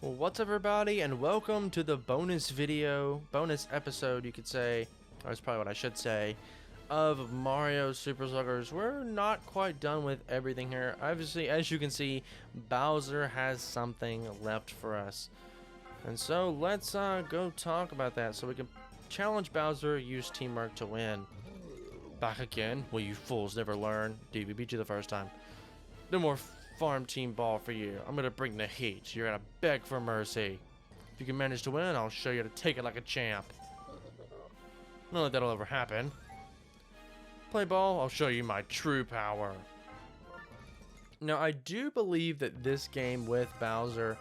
Well, what's up everybody, and welcome to the bonus episode you could say, or that's probably what I should say, of Mario Super Sluggers. We're not quite done with everything here. Obviously, as you can see, Bowser has something left for us. And so, let's go talk about that so we can challenge Bowser, use teamwork to win. Back again? Well, you fools never learn. Dude, we beat you the first time. No more farm team ball for you. I'm gonna bring the heat. You're gonna beg for mercy. If you can manage to win, I'll show you how to take it like a champ. Not like that'll ever happen. Play ball, I'll show you my true power. Now, I do believe that this game with Bowser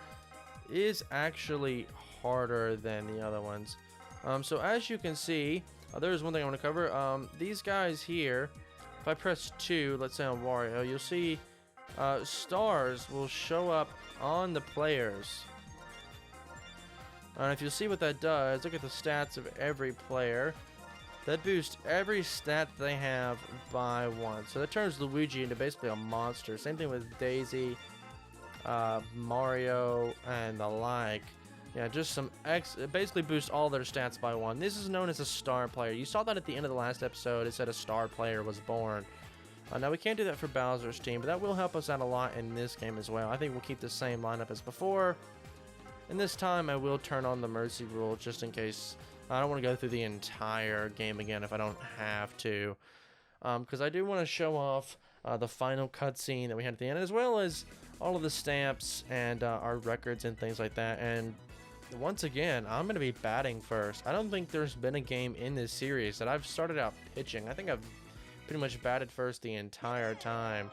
is actually harder than the other ones. So as you can see, there's one thing I want to cover. These guys here, if I press 2, let's say on Wario, you'll see stars will show up on the players. And if you see what that does, look at the stats of every player. That boosts every stat they have by 1. So that turns Luigi into basically a monster. Same thing with Daisy, Mario, and the like. Yeah, just some it basically boosts all their stats by 1. This is known as a star player. You saw that at the end of the last episode. It said a star player was born. Now we can't do that for Bowser's team, but that will help us out a lot in this game as well. I think we'll keep the same lineup as before. And this time I will turn on the mercy rule just in case. I don't want to go through the entire game again if I don't have to. Because I do want to show off the final cutscene that we had at the end, as well as all of the stamps and our records and things like that. And once again, I'm going to be batting first. I don't think there's been a game in this series that I've started out pitching. I think I've pretty much batted first the entire time.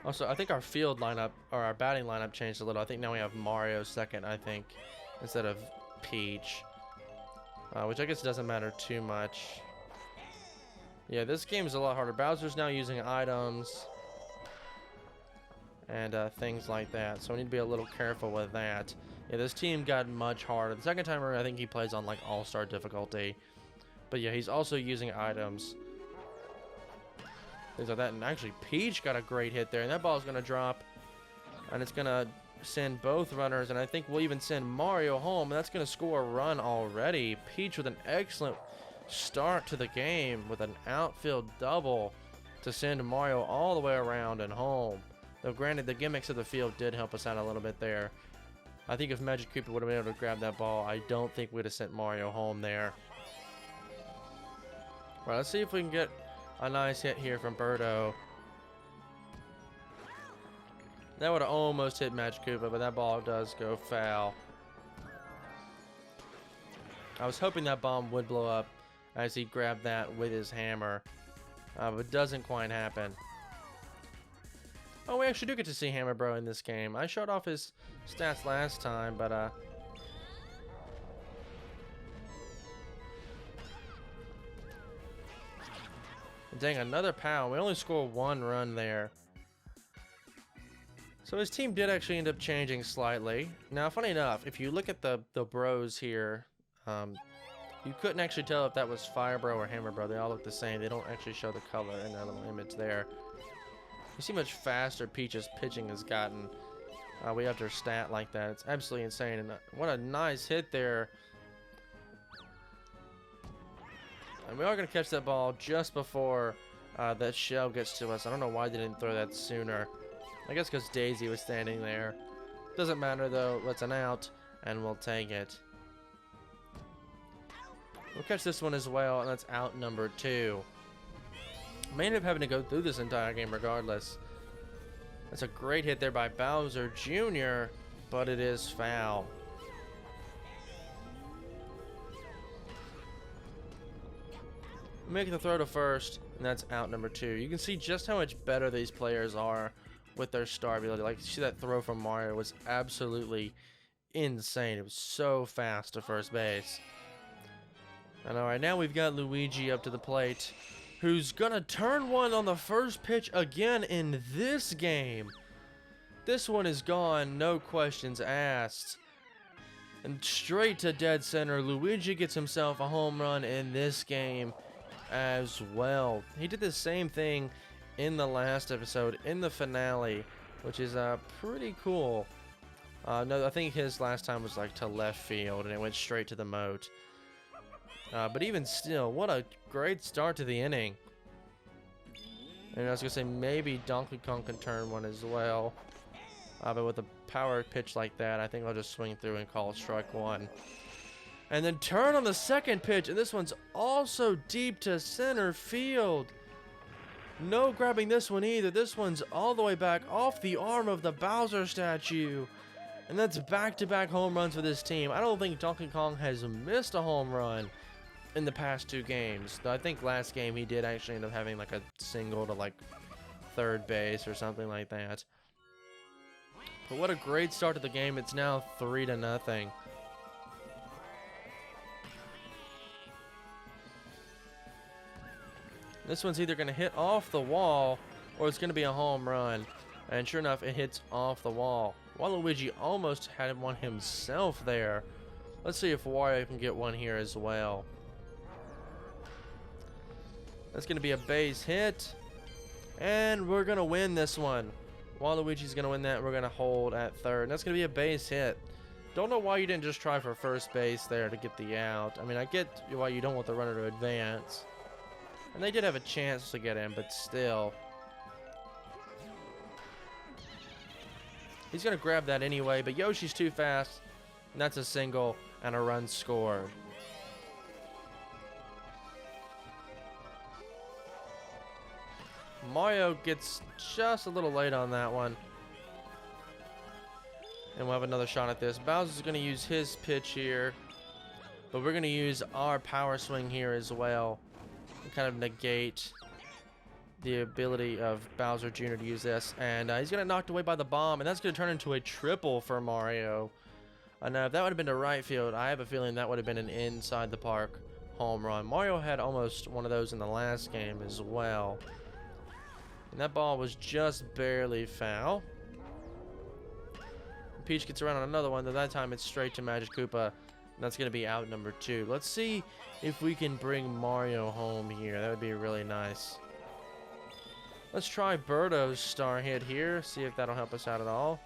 Also, I think our field lineup, or our batting lineup changed a little. I think now we have Mario second, I think, instead of Peach. Which I guess doesn't matter too much. Yeah, this game is a lot harder. Bowser's now using items and things like that, so we need to be a little careful with that. Yeah, this team got much harder. The second time around, I think he plays on like all-star difficulty. But yeah, he's also using items. Things like that. And actually, Peach got a great hit there. And that ball's going to drop. And it's going to send both runners. And I think we'll even send Mario home. And that's going to score a run already. Peach with an excellent start to the game with an outfield double to send Mario all the way around and home. Though granted, the gimmicks of the field did help us out a little bit there. I think if Magic Cooper would have been able to grab that ball, I don't think we'd have sent Mario home there. Alright, let's see if we can get a nice hit here from Birdo. That would have almost hit Magic Cooper, but that ball does go foul. I was hoping that bomb would blow up as he grabbed that with his hammer, but it doesn't quite happen. Oh, we actually do get to see Hammer Bro in this game. I showed off his stats last time, but dang, another pound. We only score 1 run there. So his team did actually end up changing slightly. Now, funny enough, if you look at the bros here, you couldn't actually tell if that was Fire Bro or Hammer Bro. They all look the same. They don't actually show the color in their little image there. You see how much faster Peach's pitching has gotten. We have her stat like that. It's absolutely insane. And what a nice hit there. And we are going to catch that ball just before that shell gets to us. I don't know why they didn't throw that sooner. I guess because Daisy was standing there. Doesn't matter though. It's an out, and we'll take it. We'll catch this one as well, and that's out number 2. May end up having to go through this entire game regardless. That's a great hit there by Bowser Jr., but it is foul. Make the throw to first, and that's out number 2. You can see just how much better these players are with their star ability. Like, you see that throw from Mario was absolutely insane. It was so fast to first base. And alright, now we've got Luigi up to the plate, who's gonna turn one on the first pitch again in this game. This one is gone, no questions asked. And straight to dead center, Luigi gets himself a home run in this game as well. He did the same thing in the last episode, in the finale, which is pretty cool. No, I think his last time was like to left field, and it went straight to the moat. But even still, what a great start to the inning. And I was gonna say maybe Donkey Kong can turn one as well. But with a power pitch like that, I think I'll just swing through and call strike one. And then turn on the second pitch, and this one's also deep to center field. No grabbing this one either. This one's all the way back off the arm of the Bowser statue. And that's back-to-back home runs for this team. I don't think Donkey Kong has missed a home run in the past 2 games. Though I think last game he did actually end up having like a single to like third base or something like that. But what a great start to the game. It's now 3-0. This one's either going to hit off the wall or it's going to be a home run. And sure enough, it hits off the wall. Waluigi almost had one himself there. Let's see if Wario can get one here as well. That's going to be a base hit. And we're going to win this one. Waluigi's going to win that. We're going to hold at third. And that's going to be a base hit. Don't know why you didn't just try for first base there to get the out. I mean, I get why you don't want the runner to advance. And they did have a chance to get in, but still. He's going to grab that anyway, but Yoshi's too fast. And that's a single and a run scored. Mario gets just a little late on that one. And we'll have another shot at this. Bowser's going to use his pitch here. But we're going to use our power swing here as well. And kind of negate the ability of Bowser Jr. to use this. And he's going to knocked away by the bomb. And that's going to turn into a triple for Mario. Now, if that would have been to right field, I have a feeling that would have been an inside the park home run. Mario had almost one of those in the last game as well. And that ball was just barely foul. Peach gets around on another one, though that time it's straight to Magic Koopa. And that's going to be out number 2. Let's see if we can bring Mario home here. That would be really nice. Let's try Birdo's star hit here. See if that'll help us out at all.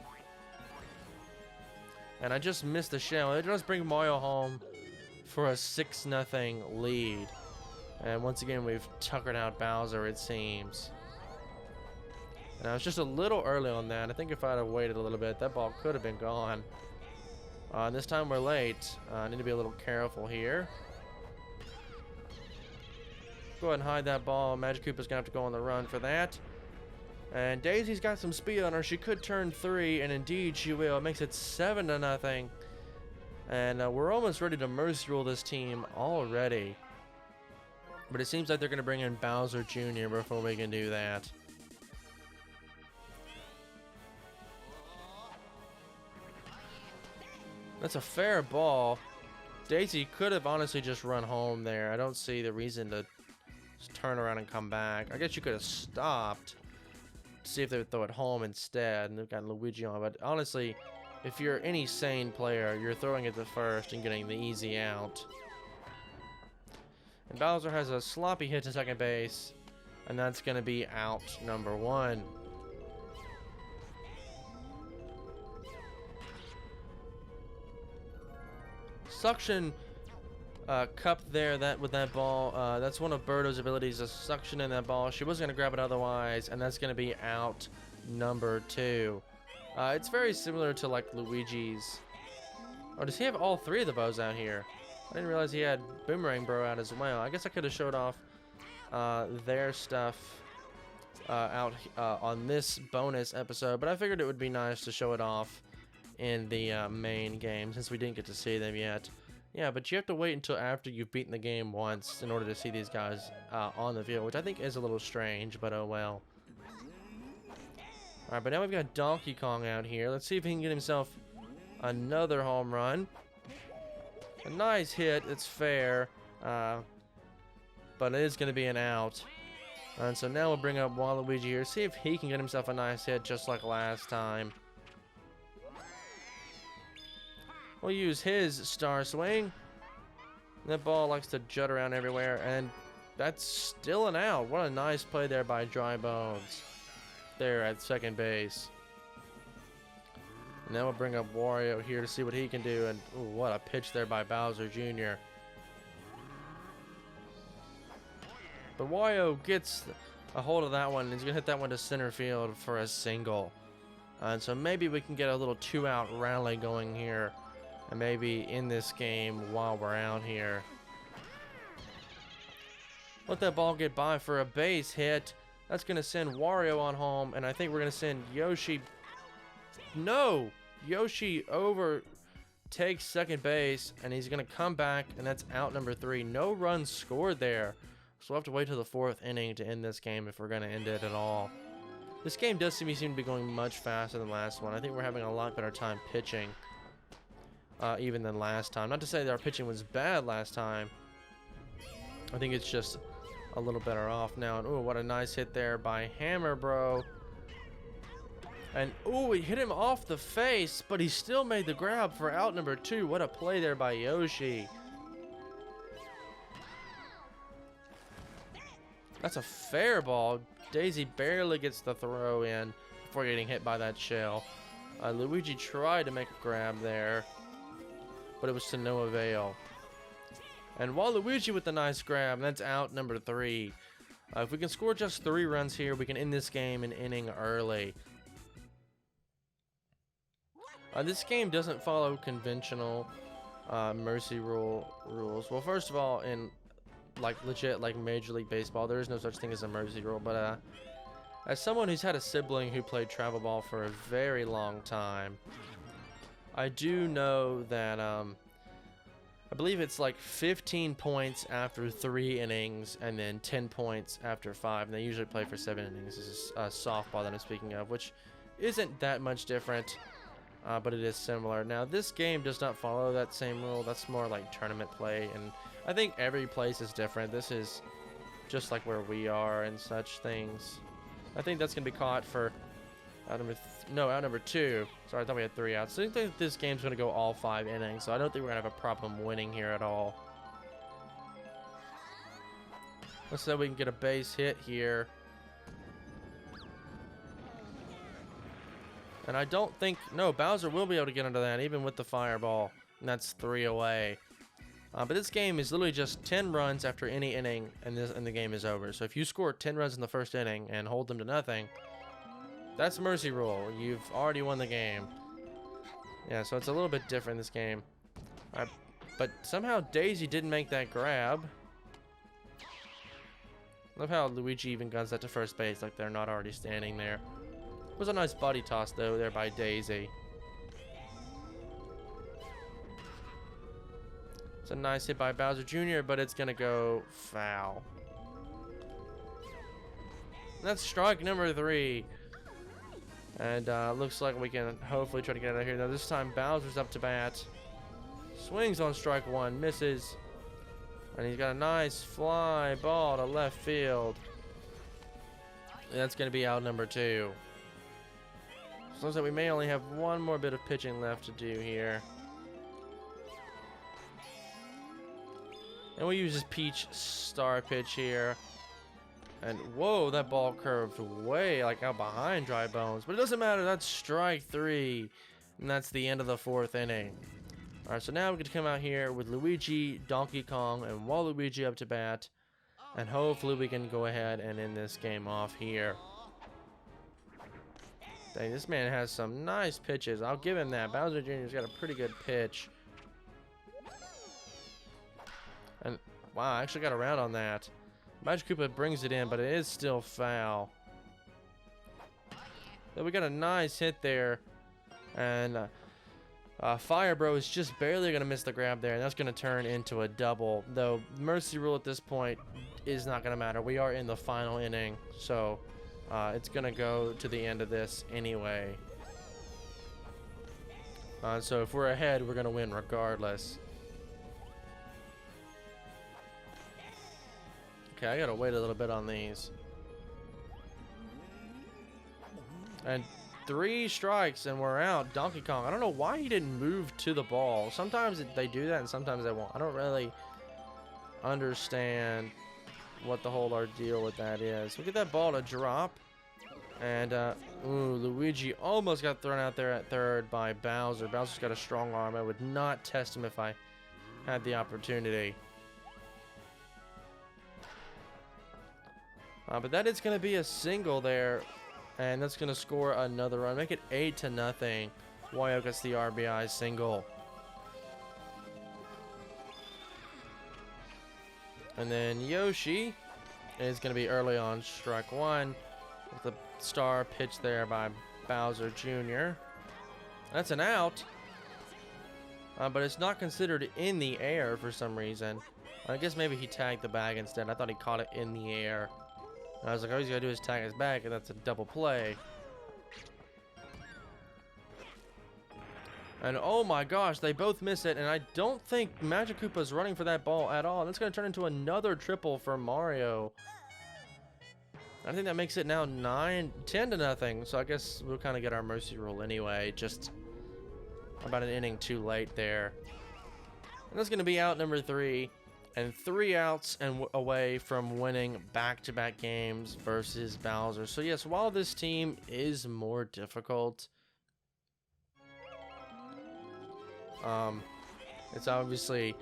And I just missed the shell. It does bring Mario home for a 6-0 lead. And once again, we've tuckered out Bowser, it seems. And I was just a little early on that. I think if I'd have waited a little bit, that ball could have been gone. And this time we're late. I need to be a little careful here. Go ahead and hide that ball. Magic Koopa's going to have to go on the run for that. And Daisy's got some speed on her. She could turn 3, and indeed she will. It makes it 7-0. And we're almost ready to mercy rule this team already. But it seems like they're going to bring in Bowser Jr. before we can do that. That's a fair ball. Daisy could have honestly just run home there. I don't see the reason to just turn around and come back. I guess you could have stopped to see if they would throw it home instead. And they've got Luigi on. But honestly, if you're any sane player, you're throwing it to first and getting the easy out. And Bowser has a sloppy hit to second base. And that's going to be out number 1. Suction cup there with that ball. That's one of Birdo's abilities, to suction in that ball. She wasn't going to grab it otherwise, and that's going to be out number 2. It's very similar to like Luigi's. Oh, does he have all 3 of the bows out here? I didn't realize he had Boomerang Bro out as well. I guess I could have showed off their stuff out on this bonus episode, but I figured it would be nice to show it off in the main game since we didn't get to see them yet. Yeah, but you have to wait until after you've beaten the game once in order to see these guys on the field, which I think is a little strange, but oh well. Alright, but now we've got Donkey Kong out here. Let's see if he can get himself another home run. A nice hit, it's fair, but it is going to be an out. And so now we'll bring up Waluigi here, see if he can get himself a nice hit just like last time. We'll use his star swing. That ball likes to jut around everywhere, and That's still an out. What a nice play there by Dry Bones. There at second base. And then we'll bring up Wario here to see what he can do. And ooh, what a pitch there by Bowser Jr. But Wario gets a hold of that one. He's going to hit that one to center field for a single. And so maybe we can get a little 2-out rally going here. And maybe in this game while we're out here. Let that ball get by for a base hit. That's going to send Wario on home. And I think we're going to send Yoshi. No! Yoshi overtakes second base. And he's going to come back. And that's out number 3. No runs scored there. So we'll have to wait till the 4th inning to end this game if we're going to end it at all. This game does seem to be going much faster than the last one. I think we're having a lot better time pitching. Even than last time. Not to say that our pitching was bad last time. I think it's just a little better off now. And ooh, what a nice hit there by Hammer Bro. And ooh, he hit him off the face, but he still made the grab for out number 2. What a play there by Yoshi. That's a fair ball. Daisy barely gets the throw in before getting hit by that shell. Luigi tried to make a grab there, but it was to no avail. And Waluigi with the nice grab, that's out number 3. If we can score just 3 runs here, we can end this game an inning early. This game doesn't follow conventional mercy rules. Well, first of all, in like legit like Major League Baseball, there is no such thing as a mercy rule. But as someone who's had a sibling who played travel ball for a very long time, I do know that I believe it's like 15 points after 3 innings and then 10 points after 5. And they usually play for 7 innings. This is softball that I'm speaking of, which isn't that much different, but it is similar. Now, this game does not follow that same rule. That's more like tournament play, and I think every place is different. This is just like where we are and such things. I think that's going to be caught for out number 2. Sorry, I thought we had 3 outs. So I think this game's going to go all 5 innings, so I don't think we're going to have a problem winning here at all. Let's say we can get a base hit here. And I don't think... No, Bowser will be able to get under that, even with the fireball. And that's 3 away. But this game is literally just 10 runs after any inning, and the game is over. So if you score 10 runs in the first inning and hold them to nothing, that's mercy rule. You've already won the game. Yeah, so it's a little bit different this game. But somehow Daisy didn't make that grab. Love how Luigi even guns that to first base like they're not already standing there. It was a nice body toss though there by Daisy. It's a nice hit by Bowser Jr., but it's gonna go foul. That's strike number 3. And looks like we can hopefully try to get out of here. Now this time Bowser's up to bat. Swings on strike 1, misses. And he's got a nice fly ball to left field. And that's going to be out number 2. So looks like we may only have one more bit of pitching left to do here. And we use this Peach star pitch here. And whoa, that ball curved way like out behind Dry Bones. But it doesn't matter, that's strike 3. And that's the end of the 4th inning. Alright, so now we get to come out here with Luigi, Donkey Kong, and Waluigi up to bat. And hopefully we can go ahead and end this game off here. Dang, this man has some nice pitches. I'll give him that. Bowser Jr.'s got a pretty good pitch. And wow, I actually got around on that. Magic Koopa brings it in, but it is still foul. Then we got a nice hit there. And Fire Bro is just barely going to miss the grab there. And that's going to turn into a double. Though mercy rule at this point is not going to matter. We are in the final inning. So it's going to go to the end of this anyway. So if we're ahead, we're going to win regardless. Okay, I gotta wait a little bit on these. And 3 strikes and we're out. Donkey Kong, I don't know why he didn't move to the ball. Sometimes they do that and sometimes they won't. I don't really understand what the whole ordeal with that is. We get that ball to drop. And, ooh, Luigi almost got thrown out there at third by Bowser. Bowser's got a strong arm. I would not test him if I had the opportunity. But that is going to be a single there. And that's going to score another run. Make it 8-0. Wario gets the RBI single. And then Yoshi is going to be early on strike one. With the star pitch there by Bowser Jr. That's an out. But it's not considered in the air for some reason. I guess maybe he tagged the bag instead. I thought he caught it in the air. And I was like, all he's got to do is tag his bag, and that's a double play. And oh my gosh, they both miss it, and I don't think Magic Koopa's running for that ball at all. That's going to turn into another triple for Mario. I think that makes it now 10-0. So I guess we'll kind of get our mercy rule anyway. Just about an inning too late there. And that's going to be out number 3. And 3 outs and away from winning back-to-back games versus Bowser. So yes, while this team is more difficult, it's obviously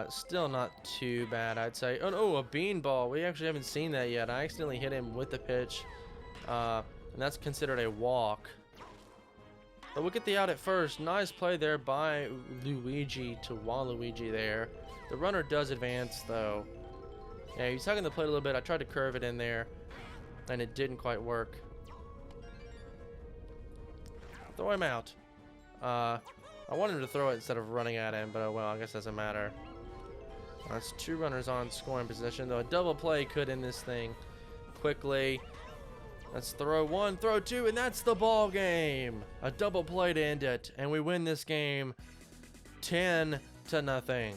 still not too bad, I'd say. Oh no, a beanball. We actually haven't seen that yet. I accidentally hit him with the pitch, and that's considered a walk. But we'll get the out at first. Nice play there by Luigi to Waluigi there. The runner does advance though. Yeah, he's hugging the plate a little bit. I tried to curve it in there, and it didn't quite work. Throw him out. I wanted him to throw it instead of running at him, but oh well, I guess it doesn't matter. That's 2 runners on scoring position, though a double play could end this thing quickly. Let's throw 1, throw 2, and that's the ball game. A double play to end it, and we win this game 10-0.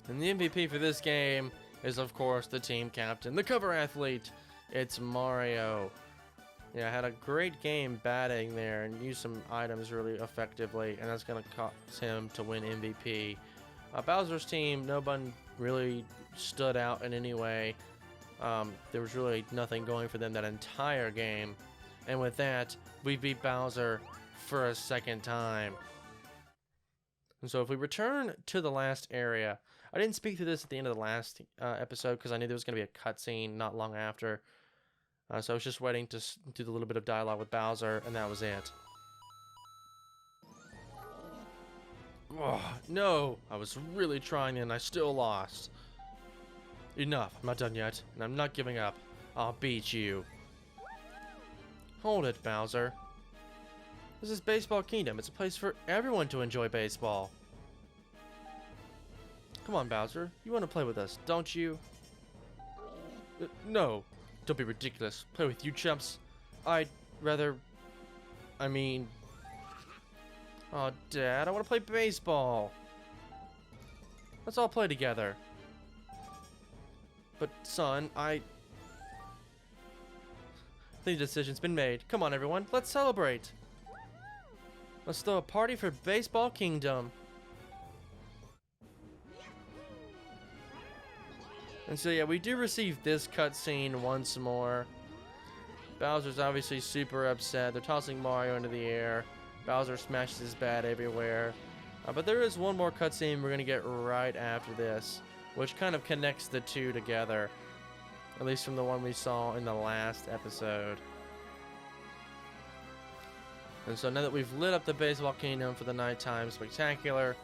And the MVP for this game is, of course, the team captain, the cover athlete. It's Mario. Yeah, had a great game batting there and used some items really effectively, and that's going to cause him to win MVP. Bowser's team, no one really stood out in any way. There was really nothing going for them that entire game. And with that, we beat Bowser for a second time. And so if we return to the last area, I didn't speak to this at the end of the last episode because I knew there was going to be a cutscene not long after. So I was just waiting to do the little bit of dialogue with Bowser, and that was it. Oh, no! I was really trying and I still lost. Enough. I'm not done yet, and I'm not giving up. I'll beat you. Hold it, Bowser. This is Baseball Kingdom. It's a place for everyone to enjoy baseball. Come on, Bowser. You want to play with us, don't you? No. Don't be ridiculous. Play with you chumps. I'd rather... I mean... Oh, Dad, I want to play baseball. Let's all play together. But, son, I think the decision's been made. Come on, everyone. Let's celebrate. Let's throw a party for Baseball Kingdom. And so yeah, we do receive this cutscene once more. Bowser's obviously super upset. They're tossing Mario into the air. Bowser smashes his bat everywhere. But there is one more cutscene we're going to get right after this, which kind of connects the two together. At least from the one we saw in the last episode. And so now that we've lit up the Baseball Kingdom for the nighttime spectacular,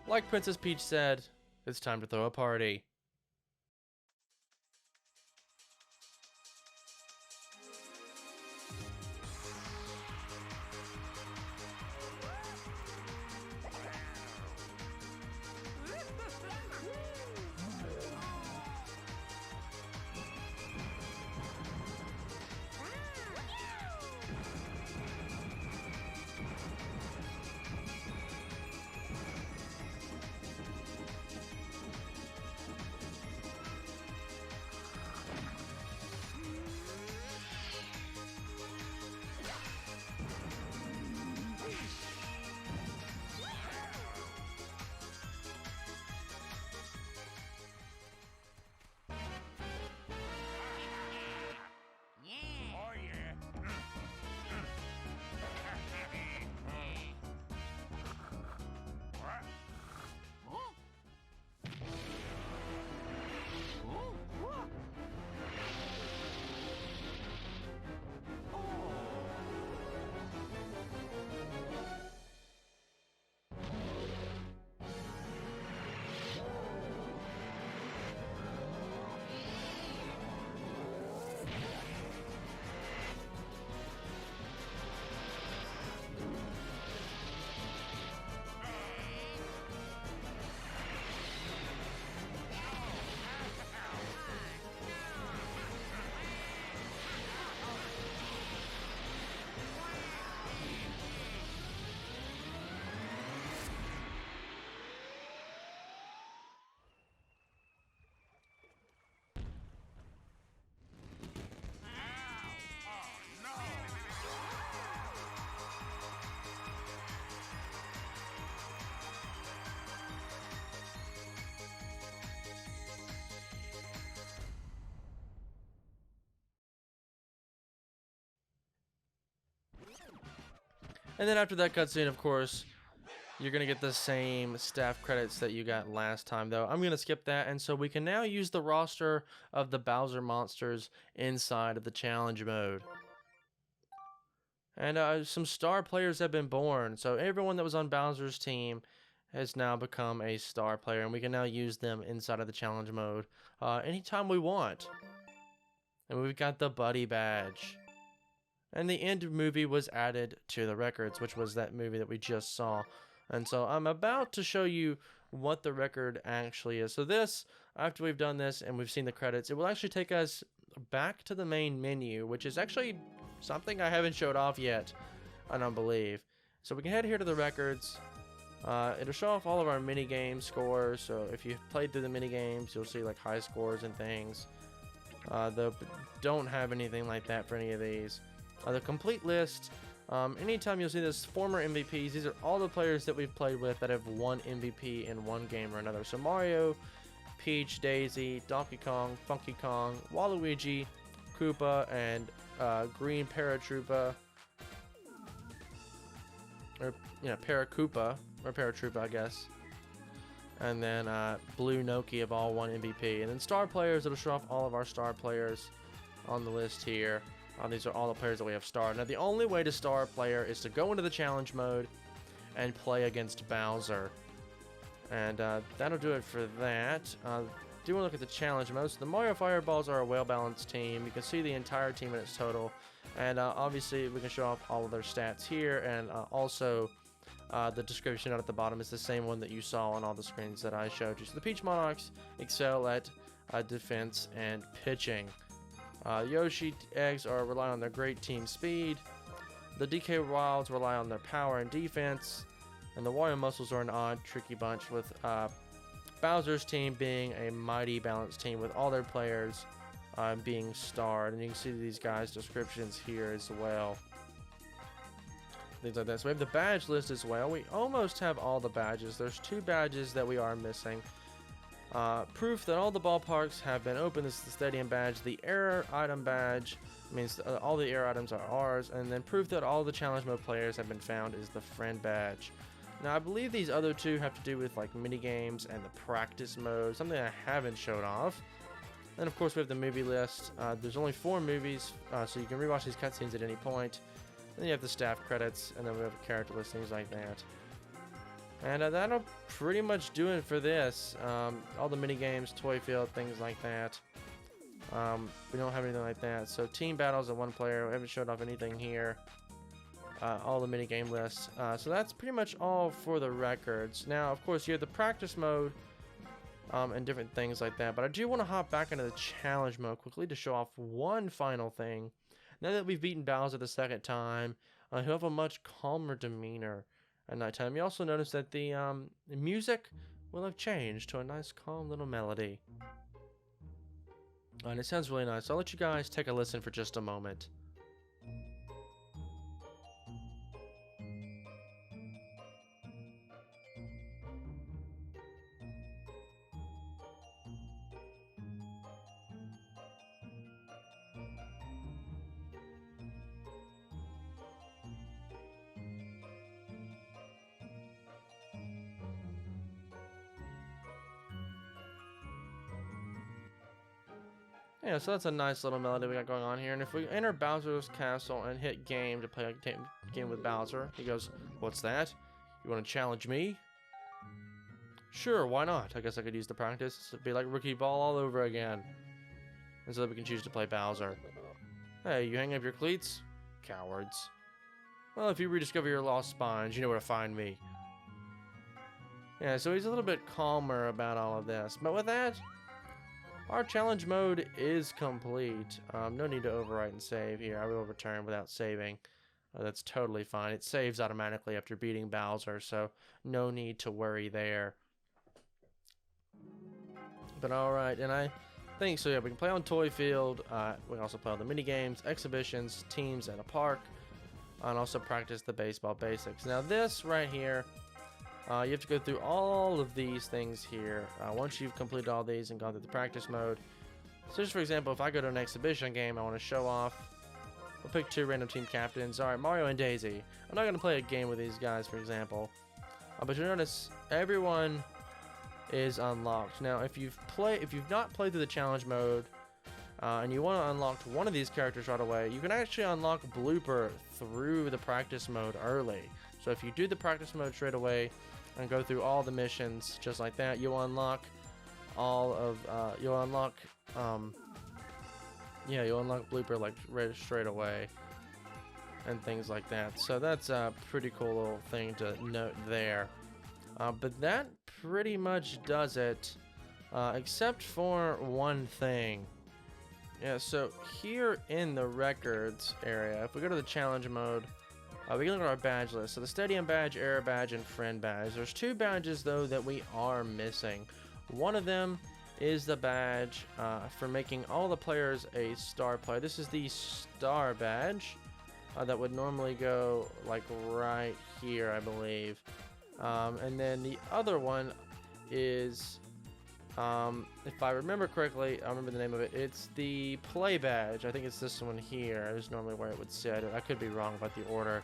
like Princess Peach said, it's time to throw a party. And then after that cutscene, of course, you're going to get the same staff credits that you got last time, though. I'm going to skip that, and so we can now use the roster of the Bowser monsters inside of the challenge mode. And some star players have been born, so everyone that was on Bowser's team has now become a star player, and we can now use them inside of the challenge mode anytime we want. And we've got the Buddy Badge. And the end movie was added to the records, which was that movie that we just saw. And so I'm about to show you what the record actually is. So this, after we've done this and we've seen the credits, it will actually take us back to the main menu, which is actually something I haven't showed off yet, I don't believe. So we can head here to the records. It'll show off all of our mini game scores. So if you played through the mini games, you'll see like high scores and things. Though don't have anything like that for any of these. The complete list. Anytime you'll see this former MVPs, these are all the players that we've played with that have won MVP in one game or another. So Mario, Peach, Daisy, Donkey Kong, Funky Kong, Waluigi, Koopa, and Green Paratroopa, or Paracoopa, or Paratroopa, I guess. And then Blue Noki have all won MVP. And then star players, it'll show off all of our star players on the list here. These are all the players that we have starred. Now, the only way to star a player is to go into the challenge mode and play against Bowser. And that'll do it for that. Do want to look at the challenge mode. So the Mario Fireballs are a well-balanced team. You can see the entire team in its total. And obviously, we can show off all of their stats here. And also, the description out at the bottom is the same one that you saw on all the screens that I showed you. So the Peach Monarchs excel at defense and pitching. Yoshi Eggs rely on their great team speed. The DK Wilds rely on their power and defense. And the Wario Muscles are an odd, tricky bunch, with Bowser's team being a mighty balanced team with all their players being starred. And you can see these guys' descriptions here as well. Things like that. So we have the badge list as well. We almost have all the badges. There's 2 badges that we are missing. Proof that all the ballparks have been open. This is the stadium badge. The error item badge means all the error items are ours. And then proof that all the challenge mode players have been found is the friend badge. Now I believe these other 2 have to do with like mini games and the practice mode, something I haven't showed off. And of course we have the movie list. There's only 4 movies, so you can rewatch these cutscenes at any point. Then you have the staff credits, and then we have character list, things like that. And that'll pretty much do it for this. All the mini games, toy field, things like that. We don't have anything like that. So team battles at 1 player. We haven't showed off anything here. All the mini game lists. So that's pretty much all for the records. Now, of course, you have the practice mode and different things like that. But I do want to hop back into the challenge mode quickly to show off one final thing. Now that we've beaten Bowser the 2nd time, he'll have a much calmer demeanor at nighttime. You also notice that the music will have changed to a nice calm little melody. And it sounds really nice. I'll let you guys take a listen for just a moment. Yeah, so that's a nice little melody we got going on here. And if we enter Bowser's castle and hit game to play a game with Bowser, he goes, "What's that? You want to challenge me?" Sure, why not? I guess I could use the practice. It'd be like rookie ball all over again. And so that we can choose to play Bowser. Hey, you hang up your cleats? Cowards. Well, if you rediscover your lost spines, you know where to find me. Yeah, so he's a little bit calmer about all of this. But with that, our challenge mode is complete. No need to overwrite and save here. I will return without saving. That's totally fine. It saves automatically after beating Bowser, so no need to worry there. But alright, and I think so. Yeah, we can play on Toy Field. We can also play on the mini games, exhibitions, teams at a park, and also practice the baseball basics. Now this right here, you have to go through all of these things here once you've completed all these and gone through the practice mode. So just for example, if I go to an exhibition game, I want to show off We'll pick 2 random team captains. All right, Mario and Daisy. I'm not going to play a game with these guys, for example. But you notice everyone is unlocked. Now, if you've not played through the challenge mode, and you want to unlock one of these characters right away, you can actually unlock Blooper through the practice mode early. So if you do the practice mode straight away and go through all the missions just like that, you'll unlock you'll unlock Blooper like right straight away and things like that. So that's a pretty cool little thing to note there. But that pretty much does it, except for one thing. Yeah, so here in the records area, if we go to the challenge mode, we can look at our badge list. So the Stadium badge, Error badge, and Friend badge. There's 2 badges, though, that we are missing. One of them is the badge for making all the players a star player. This is the Star badge that would normally go, like, right here, I believe. And then the other one is... if I remember correctly, I remember the name of it. It's the Play badge. I think it's this one here. Is normally where it would sit. I could be wrong about the order.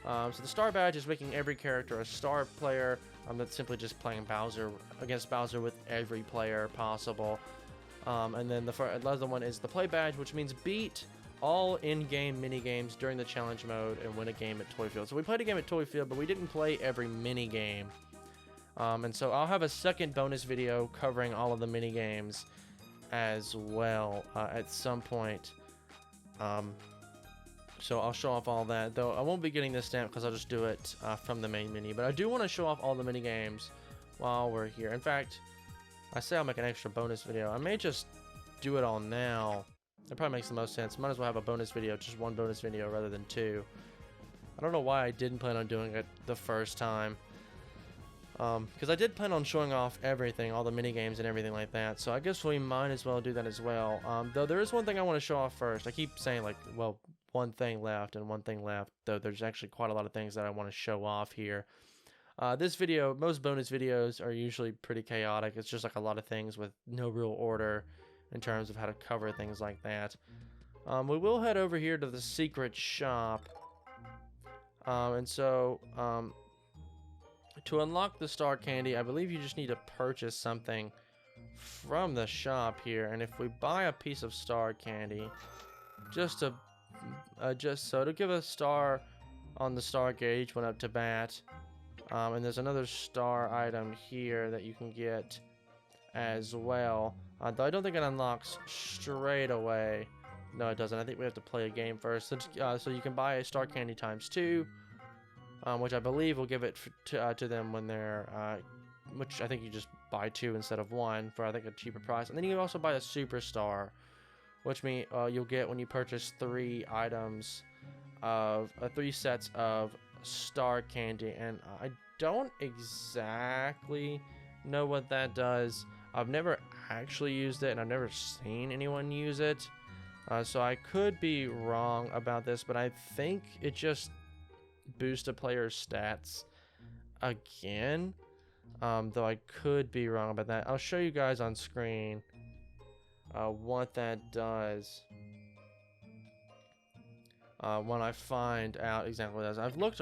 So the Star badge is making every character a star player. That's simply just playing Bowser against Bowser with every player possible. And then the other one is the Play badge, which means beat all in-game mini-games during the challenge mode and win a game at Toy Field. So we played a game at Toy Field, but we didn't play every mini-game. And so I'll have a second bonus video covering all of the mini games as well at some point. So I'll show off all that, though I won't be getting this stamp because I'll just do it from the main menu. But I do want to show off all the mini games while we're here. In fact, I say I'll make an extra bonus video. I may just do it all now. That probably makes the most sense. Might as well have a bonus video, just 1 bonus video rather than 2. I don't know why I didn't plan on doing it the first time. Because I did plan on showing off everything, all the mini games and everything like that, so I guess we might as well do that as well. Though there is one thing I want to show off first. I keep saying, like, well, one thing left and one thing left, though there's actually quite a lot of things that I want to show off here. This video, most bonus videos are usually pretty chaotic. It's just like a lot of things with no real order in terms of how to cover things like that. We will head over here to the secret shop. To unlock the star candy, I believe you just need to purchase something from the shop here. And if we buy a piece of star candy, just so to give a star on the star gauge went up to bat. And there's another star item here that you can get as well. Though I don't think it unlocks straight away. No, it doesn't. I think we have to play a game first. So you can buy a star candy ×2. Which I believe will give it to them when they're, which I think you just buy 2 instead of 1 for I think a cheaper price. And then you can also buy a superstar, which means you'll get when you purchase 3 items of 3 sets of star candy. And I don't exactly know what that does. I've never actually used it, and I've never seen anyone use it. So I could be wrong about this, but I think it just boost a player's stats again, though I could be wrong about that. I'll show you guys on screen what that does when I find out exactly what it does. I've looked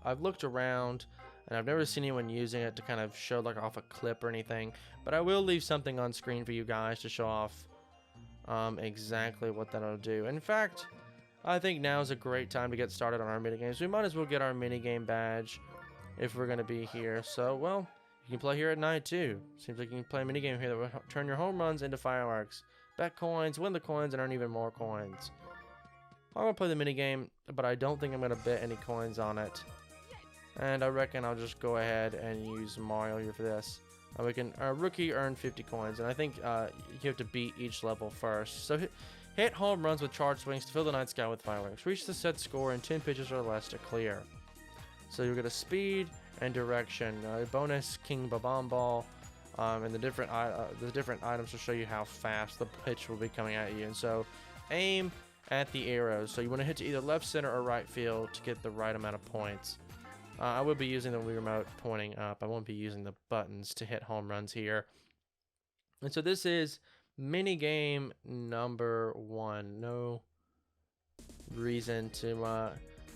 I've looked around, and I've never seen anyone using it to kind of show like off a clip or anything, but I will leave something on screen for you guys to show off exactly what that'll do. In fact, I think now is a great time to get started on our minigames. We might as well get our minigame badge if we're going to be here. So, well, you can play here at night too. Seems like you can play a minigame here that will turn your home runs into fireworks. Bet coins, win the coins, and earn even more coins. I'm going to play the minigame, but I don't think I'm going to bet any coins on it. And I reckon I'll just go ahead and use Mario here for this. We can, rookie earn 50 coins, and I think you have to beat each level first. So hit home runs with charged swings to fill the night sky with fireworks. Reach the set score in 10 pitches or less to clear. So you'll get a speed and direction. Bonus King Babam Ball. And the different items will show you how fast the pitch will be coming at you. And so aim at the arrows. So you want to hit to either left, center, or right field to get the right amount of points. I will be using the Wii Remote pointing up. I won't be using the buttons to hit home runs here. And so this is minigame number 1. No. reason to.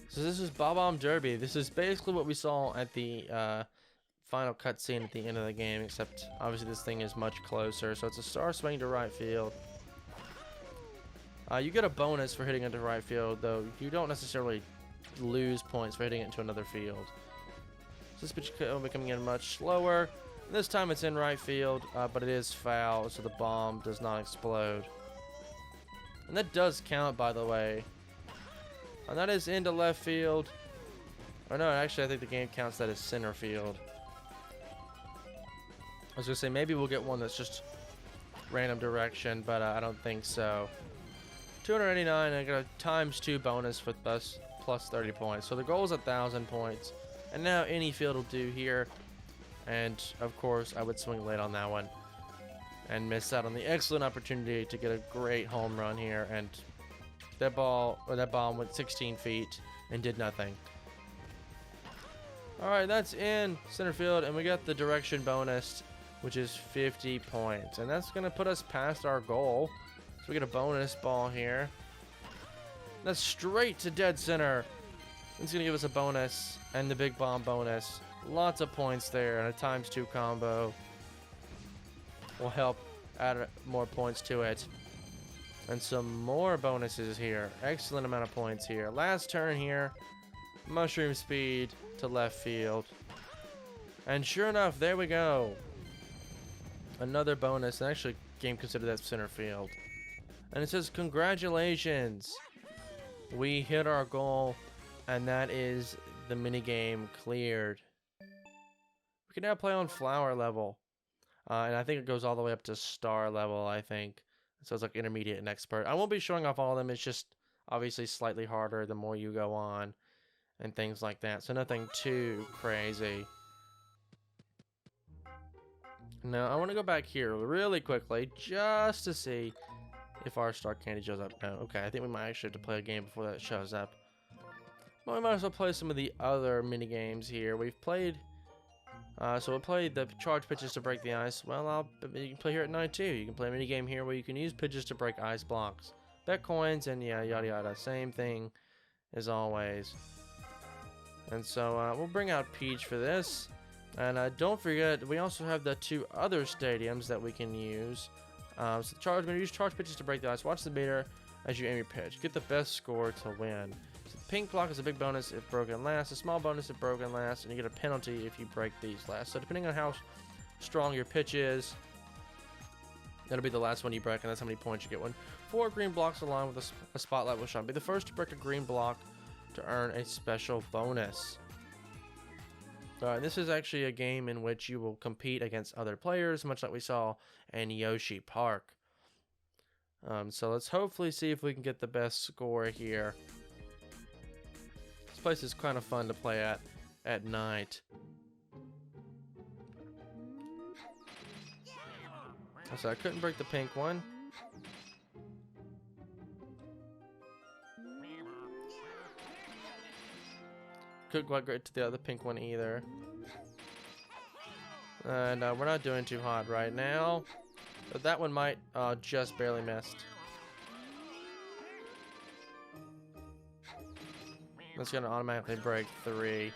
So this is Bob-omb Derby. This is basically what we saw at the final cutscene at the end of the game, except obviously this thing is much closer. So it's a star swing to right field. You get a bonus for hitting into right field, though you don't necessarily lose points for hitting it into another field. So this pitch will be coming in much slower. This time it's in right field, but it is foul, so the bomb does not explode. And that does count, by the way. And that is into left field. Oh no, actually I think the game counts that as center field. I was gonna say maybe we'll get one that's just random direction, but I don't think so. 289, and I got a ×2 bonus for plus 30 points. So the goal is 1,000 points. And now any field will do here. And of course, I would swing late on that one and miss out on the excellent opportunity to get a great home run here. And that bomb went 16 feet and did nothing. All right, that's in center field, and we got the direction bonus, which is 50 points, and that's gonna put us past our goal. So we get a bonus ball here. That's straight to dead center. It's gonna give us a bonus and the big bomb bonus. Lots of points there, and a ×2 combo will help add more points to it. And some more bonuses here. Excellent amount of points here. Last turn here. Mushroom speed to left field. And sure enough, there we go. Another bonus, and actually game considered that center field. And it says, congratulations. We hit our goal, and that is the minigame cleared. We can now play on flower level. And I think it goes all the way up to star level, I think. So it's like intermediate and expert. I won't be showing off all of them. It's just obviously slightly harder the more you go on and things like that. So nothing too crazy. Now, I want to go back here really quickly just to see if our star candy shows up. No, okay, I think we might actually have to play a game before that shows up. Well, we might as well play some of the other mini games here. We've played, so we'll play the charge pitches to break the ice. Well, you can play here at night too. You can play a mini game here where you can use pitches to break ice blocks, bet coins, and yeah, yada yada. Same thing as always. And so we'll bring out Peach for this. And don't forget, we also have the 2 other stadiums that we can use. So use charge pitches to break the ice. Watch the meter as you aim your pitch. Get the best score to win. So the pink block is a big bonus if broken last, a small bonus if broken last, and you get a penalty if you break these last. So depending on how strong your pitch is, that'll be the last one you break, and that's how many points you get. 4 green blocks along with a spotlight will shine. Be the first to break a green block to earn a special bonus. This is actually a game in which you will compete against other players, much like we saw in Yoshi Park. So let's hopefully see if we can get the best score here. This place is kind of fun to play at night. So I couldn't break the pink one. Couldn't quite get to the other pink one either. And we're not doing too hot right now. But that one might just barely missed. That's going to automatically break 3.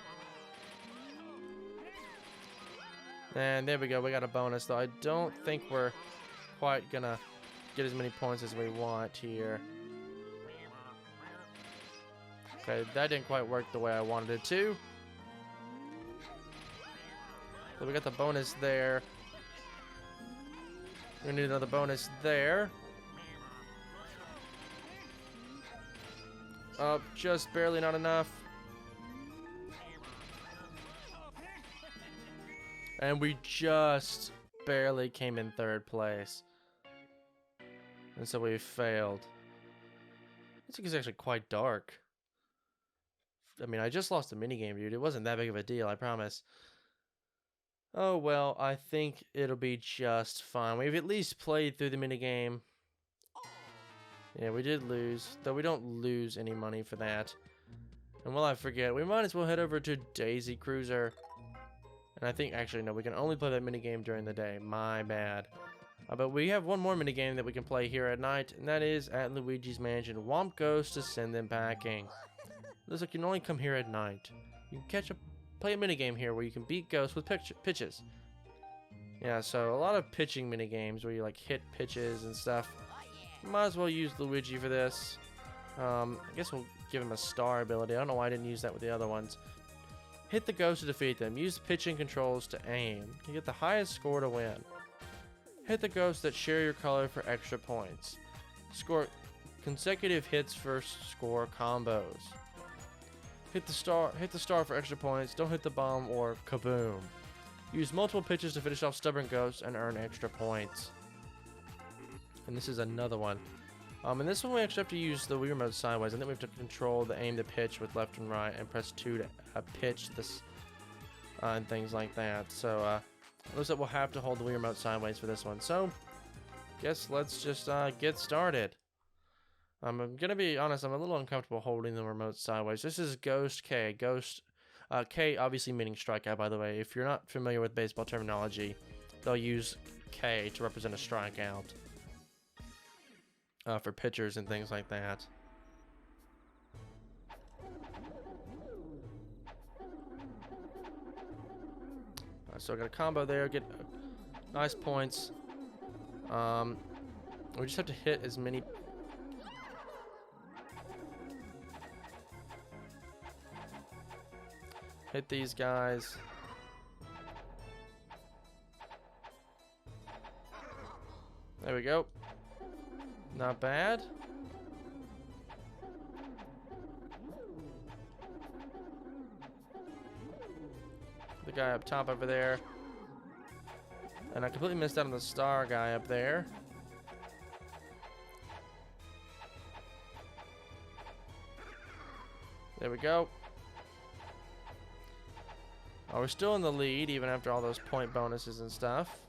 And there we go. We got a bonus, though. I don't think we're quite going to get as many points as we want here. Okay, that didn't quite work the way I wanted it to. So we got the bonus there. We need another bonus there. Just barely not enough. And we just barely came in 3rd place. And so we failed. This is actually quite dark. I mean, I just lost a minigame, dude. It wasn't that big of a deal, I promise. Oh, well, I think it'll be just fine. We've at least played through the minigame. Yeah, we did lose, though we don't lose any money for that. And while I forget, we might as well head over to Daisy Cruiser. And I think, actually, no, we can only play that minigame during the day. My bad. But we have one more minigame that we can play here at night, and that is at Luigi's Mansion. Womp goes to send them packing. Looks like you can only come here at night. You can play a minigame here where you can beat ghosts with pitches. Yeah, so a lot of pitching minigames where you like hit pitches and stuff. Might as well use Luigi for this. I guess we'll give him a star ability. I don't know why I didn't use that with the other ones. Hit the ghosts to defeat them. Use pitching controls to aim. You get the highest score to win. Hit the ghosts that share your color for extra points. Score consecutive hits for score combos. Hit the star for extra points. Don't hit the bomb or kaboom. Use multiple pitches to finish off stubborn ghosts and earn extra points. And this is another one. In this one we actually have to use the Wii remote sideways. I think we have to control the aim to pitch with left and right, and press 2 to pitch this and things like that. So it looks like we'll have to hold the Wii remote sideways for this one. So guess let's just get started. I'm gonna be honest, I'm a little uncomfortable holding the remote sideways. This is Ghost K. Ghost K obviously meaning strikeout, by the way. If you're not familiar with baseball terminology, they'll use K to represent a strikeout. For pitchers and things like that. So I got a combo there, get nice points. We just have to hit as many. Hit these guys. There we go. Not bad. The guy up top over there. And I completely missed out on the star guy up there. There we go. Oh, we're still in the lead even after all those point bonuses and stuff.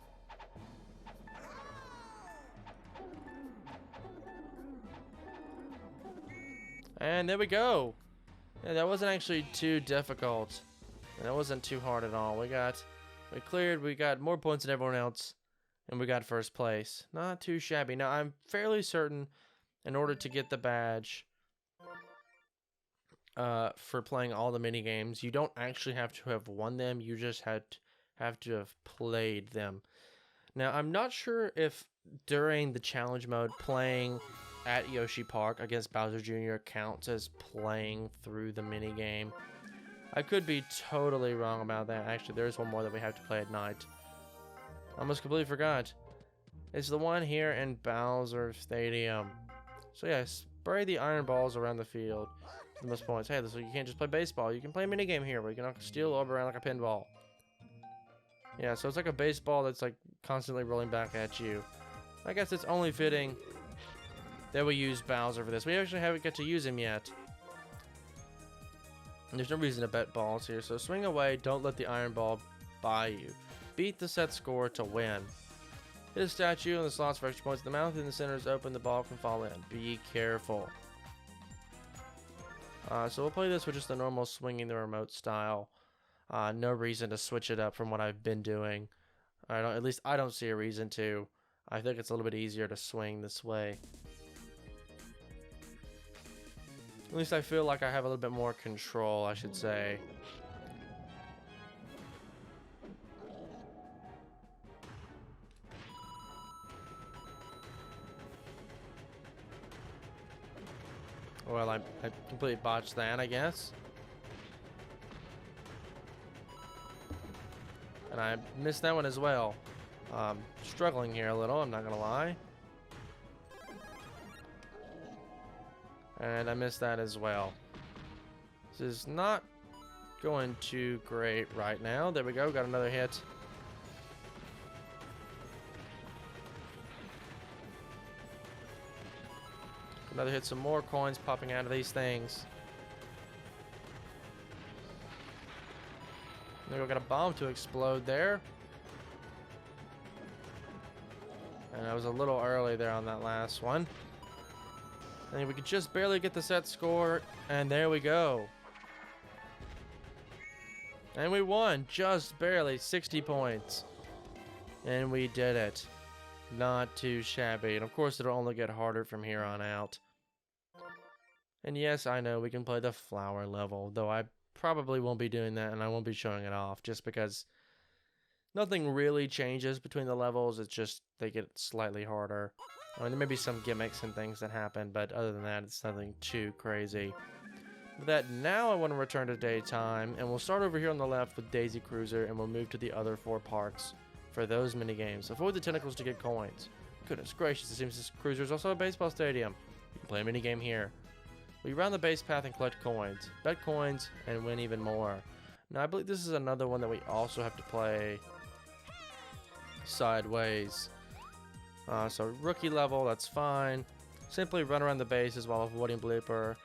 And there we go. Yeah, that wasn't actually too difficult. And that wasn't too hard at all. We cleared, we got more points than everyone else, and we got first place. Not too shabby. Now, I'm fairly certain in order to get the badge for playing all the mini games, you don't actually have to have won them. You just have to have played them. Now, I'm not sure if during the challenge mode playing at Yoshi Park against Bowser Jr. counts as playing through the mini game. I could be totally wrong about that. Actually, there's one more that we have to play at night. I almost completely forgot. It's the one here in Bowser Stadium. So yeah, spray the iron balls around the field for the most points. Hey, so you can't just play baseball. You can play a mini game here where you can steal orb around like a pinball. Yeah, so it's like a baseball that's like constantly rolling back at you. I guess it's only fitting that we use Bowser for this. We actually haven't got to use him yet. And there's no reason to bet balls here, so swing away, don't let the iron ball buy you. Beat the set score to win. Hit a statue in the slots for extra points. The mouth in the center is open, the ball can fall in. Be careful. So we'll play this with just the normal swinging the remote style. No reason to switch it up from what I've been doing. At least I don't see a reason to. I think it's a little bit easier to swing this way. At least I feel like I have a little bit more control, I should say. Well, I completely botched that, I guess. And I missed that one as well. Struggling here a little, I'm not gonna lie. And I missed that as well. This is not going too great right now. There we go, got another hit. Another hit, some more coins popping out of these things. There we got a bomb to explode there. And I was a little early there on that last one. I think we could just barely get the set score, and there we go. And we won, just barely, 60 points. And we did it. Not too shabby. And of course, it'll only get harder from here on out. And yes, I know we can play the flower level, though I probably won't be doing that and I won't be showing it off just because nothing really changes between the levels. It's just they get slightly harder. I mean, there may be some gimmicks and things that happen, but other than that, it's nothing too crazy. With that, now I want to return to daytime, and we'll start over here on the left with Daisy Cruiser, and we'll move to the other 4 parks for those minigames. Avoid the tentacles to get coins. Goodness gracious, it seems this cruiser is also a baseball stadium. You can play a minigame here. We round the base path and collect coins, bet coins, and win even more. Now, I believe this is another one that we also have to play sideways. So rookie level, that's fine. Simply run around the bases while avoiding blooper.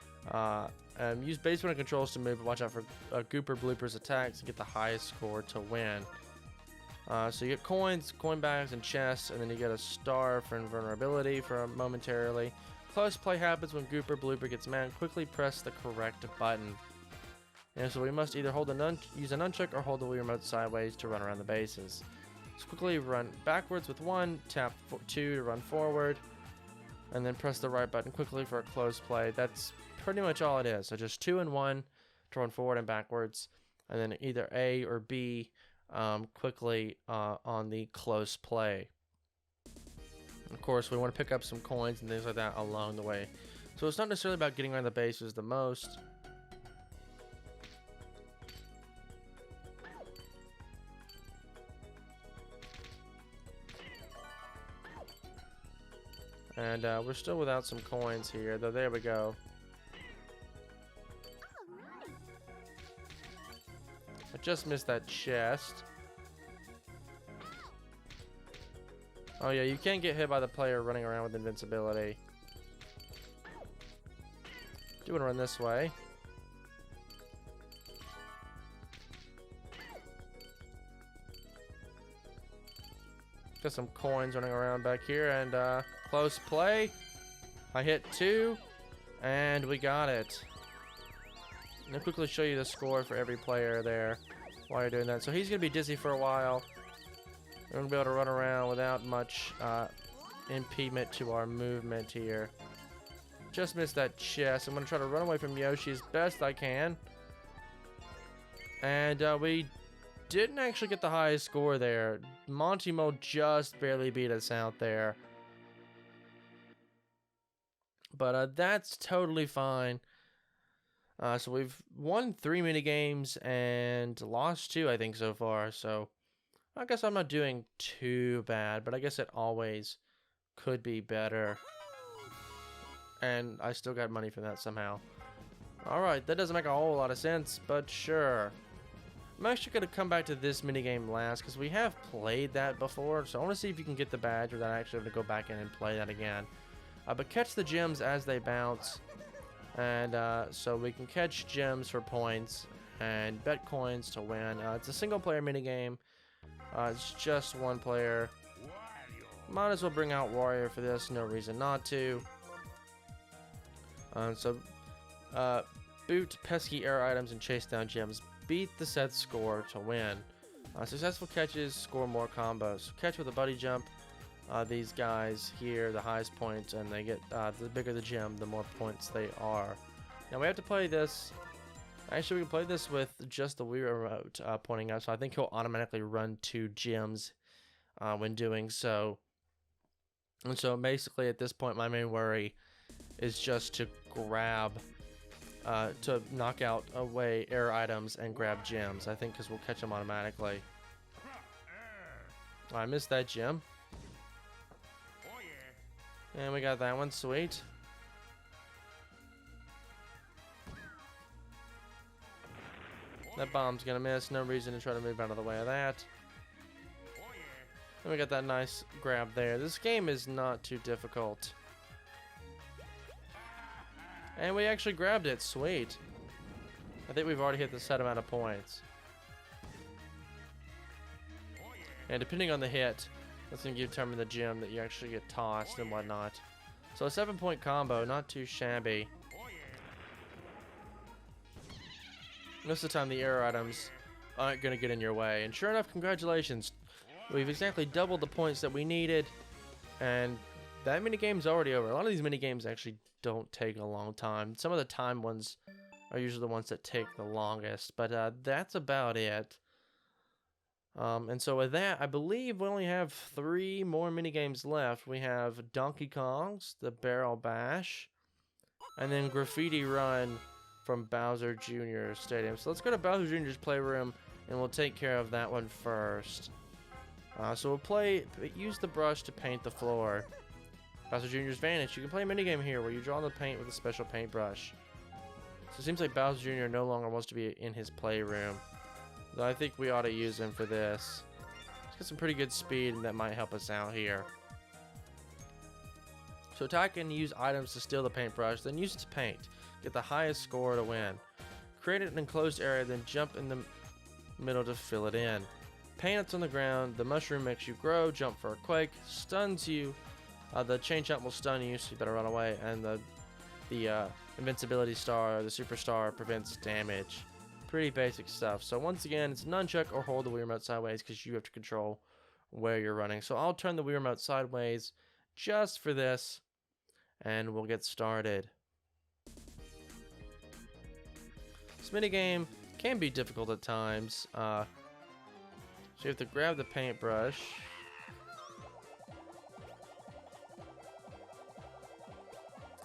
Use base running controls to move, but watch out for Gooper bloopers attacks and get the highest score to win. So you get coins, coin bags, and chests, and then you get a star for invulnerability for momentarily. Close play happens when Gooper blooper gets mad. Quickly press the correct button. And so we must either use a nunchuck or hold the Wii remote sideways to run around the bases. So quickly run backwards with 1, tap 2 to run forward, and then press the right button quickly for a close play. That's pretty much all it is. So just 2 and 1 to run forward and backwards, and then either A or B quickly on the close play. Of course, we want to pick up some coins and things like that along the way. So it's not necessarily about getting around the bases the most. And we're still without some coins here, though. There we go. I just missed that chest. Oh yeah, you can't get hit by the player running around with invincibility. Do want to run this way. Got some coins running around back here, and close play. I hit 2, and we got it. And I'll quickly show you the score for every player there while you're doing that. So he's going to be dizzy for a while. We're going to be able to run around without much impediment to our movement here. Just missed that chest. I'm going to try to run away from Yoshi as best I can. And we didn't actually get the highest score there. Monty Mole just barely beat us out there. But that's totally fine. So we've won 3 minigames and lost 2, I think, so far. So I guess I'm not doing too bad, but I guess it always could be better. And I still got money for that somehow. Alright, that doesn't make a whole lot of sense, but sure. I'm actually going to come back to this minigame last, because we have played that before, so I want to see if you can get the badge without actually having to go back in and play that again. But catch the gems as they bounce, and so we can catch gems for points, and bet coins to win. It's a single player minigame. It's just 1 player. Might as well bring out Warrior for this, no reason not to. Boot pesky air items and chase down gems. Beat the set score to win. Successful catches score more combos. Catch with a buddy jump. These guys here, the highest points, and they get the bigger the gem, the more points they are. Now we have to play this. Actually, we can play this with just the Wii remote pointing up, so I think he'll automatically run 2 gems when doing so. And so basically, at this point, my main worry is just to grab, to knock out away air items and grab gems. I think because we'll catch them automatically. I missed that gem. And we got that one, sweet. That bomb's gonna miss, no reason to try to move out of the way of that. And we got that nice grab there. This game is not too difficult. And we actually grabbed it, sweet. I think we've already hit the set amount of points. And depending on the hit, that's going to determine the gem that you actually get tossed and whatnot. So a 7-point combo, not too shabby. Most of the time the air items aren't going to get in your way. And sure enough, congratulations. We've exactly doubled the points that we needed. And that mini game's already over. A lot of these mini games actually don't take a long time. Some of the time ones are usually the ones that take the longest, but that's about it. And so with that, I believe we only have 3 more mini games left. We have Donkey Kong's, the Barrel Bash, and then Graffiti Run from Bowser Jr. Stadium. So let's go to Bowser Jr.'s Playroom, and we'll take care of that one first. So we'll use the brush to paint the floor. Bowser Jr.'s Vanish. You can play a minigame here where you draw the paint with a special paintbrush. So it seems like Bowser Jr. no longer wants to be in his playroom. So I think we ought to use him for this. He's got some pretty good speed, and that might help us out here. So attack and use items to steal the paintbrush, then use it to paint. Get the highest score to win. Create an enclosed area, then jump in the middle to fill it in. Paint it's on the ground. The mushroom makes you grow. Jump for a quake. Stuns you. The chain jump will stun you, so you better run away. And the invincibility star, the superstar, prevents damage. Pretty basic stuff. So once again, it's nunchuck or hold the Wii remote sideways because you have to control where you're running. So I'll turn the Wii remote sideways just for this, and we'll get started. This minigame can be difficult at times. So you have to grab the paintbrush.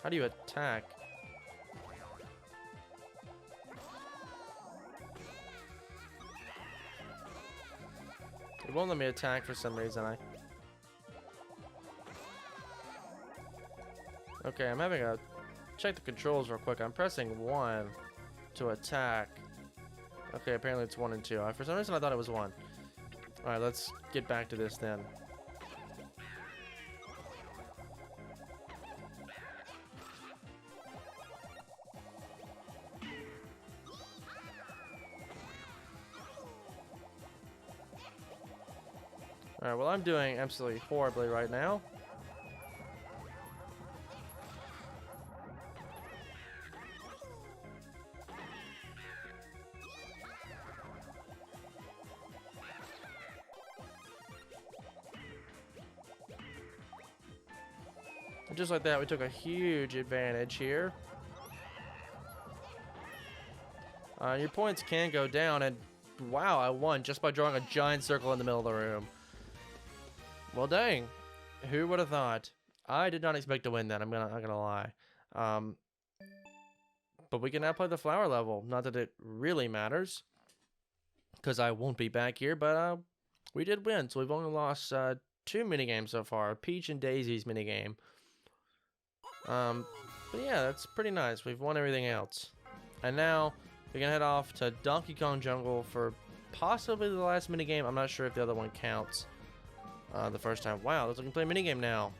How do you attack? It won't let me attack for some reason. Okay, I'm having a check the controls real quick. I'm pressing 1 to attack. Okay, apparently it's 1 and 2. For some reason I thought it was 1. Alright, let's get back to this then. Alright, well I'm doing absolutely horribly right now. Just like that, we took a huge advantage here. Your points can go down, and wow, I won just by drawing a giant circle in the middle of the room. Well, dang. Who would have thought? I did not expect to win that, I'm not gonna lie. But we can now play the flower level. Not that it really matters, because I won't be back here, but we did win, so we've only lost 2 minigames so far. Peach and Daisy's minigame. But yeah, that's pretty nice. We've won everything else. And now we can head off to Donkey Kong Jungle for possibly the last minigame. I'm not sure if the other one counts the first time. Wow, looks like we can play a minigame now.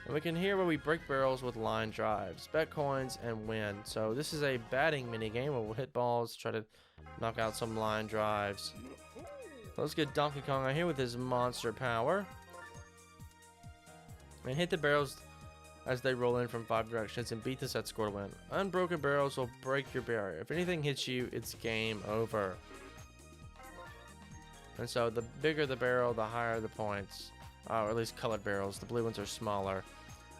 And we can hear where we break barrels with line drives, bet coins, and win. So this is a batting minigame where we'll hit balls, try to knock out some line drives. So let's get Donkey Kong out here with his monster power. And hit the barrels as they roll in from 5 directions and beat the set score to win. Unbroken barrels will break your barrier. If anything hits you, it's game over. And so the bigger the barrel, the higher the points. Or at least colored barrels. The blue ones are smaller.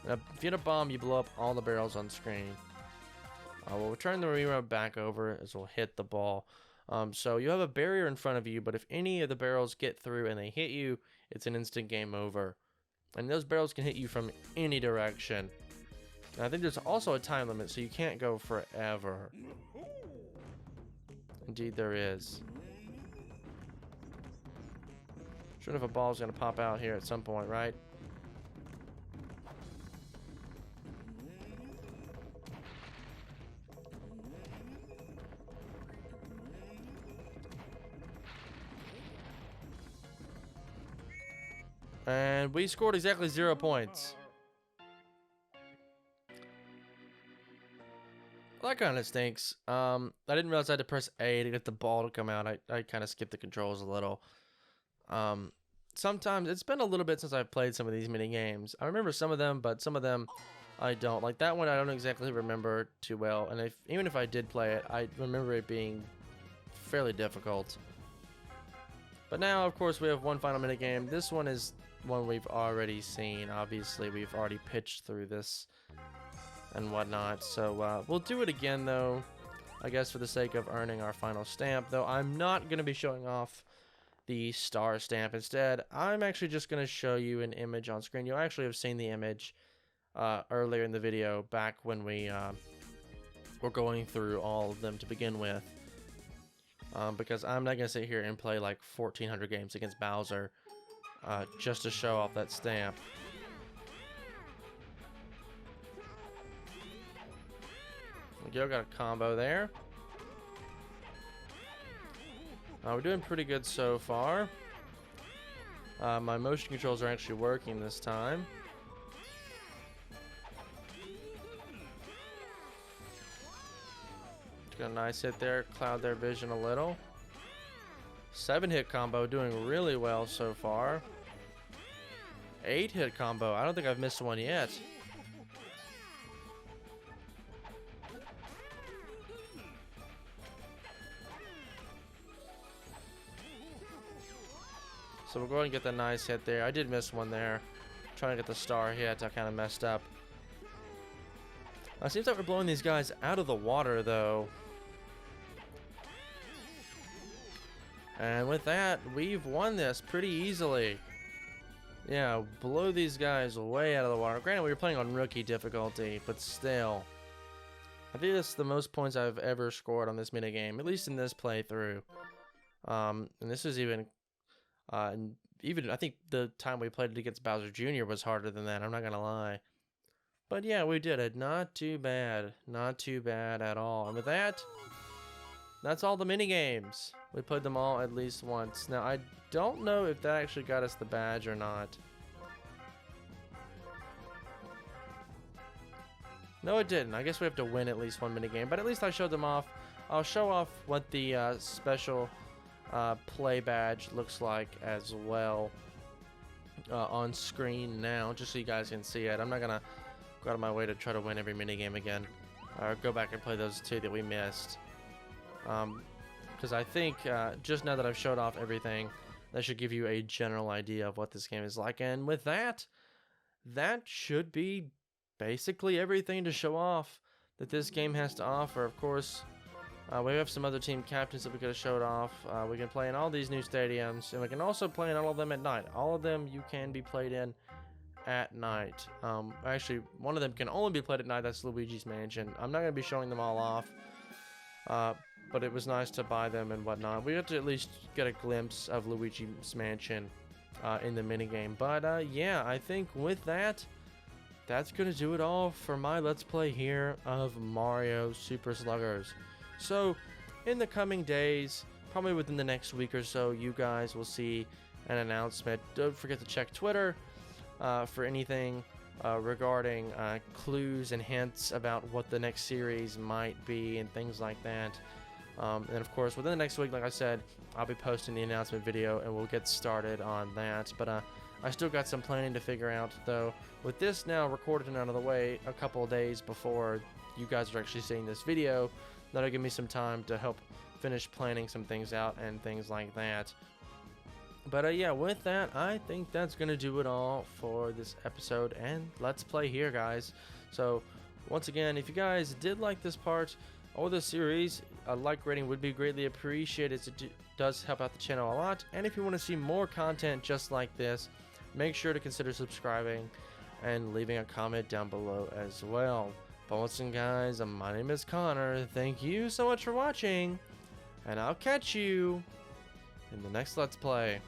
And if you hit a bomb, you blow up all the barrels on screen. We'll turn the remote back over as we'll hit the ball. So you have a barrier in front of you, but if any of the barrels get through and they hit you, it's an instant game over. And those barrels can hit you from any direction. And I think there's also a time limit, so you can't go forever. Indeed there is. Sure enough, a ball's gonna pop out here at some point, right? And we scored exactly 0 points. Well, that kind of stinks. I didn't realize I had to press A to get the ball to come out. I kind of skipped the controls a little. Sometimes it's been a little bit since I've played some of these mini games. I remember some of them, but some of them I don't. Like that one, I don't exactly remember too well. And even if I did play it, I remember it being fairly difficult. But now, of course, we have one final mini game. This one is one we've already seen. Obviously, we've already pitched through this and whatnot. So we'll do it again, though, I guess for the sake of earning our final stamp. Though I'm not going to be showing off the star stamp. Instead, I'm actually just going to show you an image on screen. You actually have seen the image earlier in the video, back when we were going through all of them to begin with. Because I'm not going to sit here and play like 1,400 games against Bowser just to show off that stamp. There we go, got a combo there. We're doing pretty good so far. My motion controls are actually working this time. Got a nice hit there, cloud their vision a little. 7-hit combo, doing really well so far. 8-hit combo, I don't think I've missed one yet. So we'll go ahead and get the nice hit there. I did miss one there. Trying to get the star hit, I kind of messed up. It seems like we're blowing these guys out of the water, though. And with that, we've won this pretty easily. Yeah, blow these guys way out of the water. Granted, we were playing on rookie difficulty, but still. I think that's the most points I've ever scored on this minigame, at least in this playthrough. And this is even I think the time we played it against Bowser Jr. was harder than that, I'm not gonna lie. But yeah, we did it. Not too bad. Not too bad at all. And with that, that's all the minigames. We played them all at least once. Now, I don't know if that actually got us the badge or not. No, it didn't. I guess we have to win at least one minigame, but at least I showed them off. I'll show off what the special play badge looks like as well on screen now, just so you guys can see it. I'm not gonna go out of my way to try to win every minigame again, or go back and play those two that we missed. Because I think just now that I've showed off everything, that should give you a general idea of what this game is like. And with that, that should be basically everything to show off that this game has to offer. Of course, we have some other team captains that we could have showed off. We can play in all these new stadiums, and we can also play in all of them at night. All of them you can be played in at night. Actually, one of them can only be played at night. That's Luigi's Mansion. I'm not going to be showing them all off. But it was nice to buy them and whatnot. We got to at least get a glimpse of Luigi's Mansion in the minigame. But yeah, I think with that, that's going to do it all for my Let's Play here of Mario Super Sluggers. So, in the coming days, probably within the next week or so, you guys will see an announcement. Don't forget to check Twitter for anything regarding clues and hints about what the next series might be and things like that. And of course, within the next week, like I said, I'll be posting the announcement video and we'll get started on that. But I still got some planning to figure out, though. With this now recorded and out of the way a couple of days before you guys are actually seeing this video, that'll give me some time to help finish planning some things out and things like that. But yeah, with that, I think that's going to do it all for this episode and Let's Play here, guys. So, once again, if you guys did like this part or this series, a like rating would be greatly appreciated. It does help out the channel a lot. And if you want to see more content just like this, make sure to consider subscribing and leaving a comment down below as well. But once again, guys, my name is Connor. Thank you so much for watching, and I'll catch you in the next Let's Play.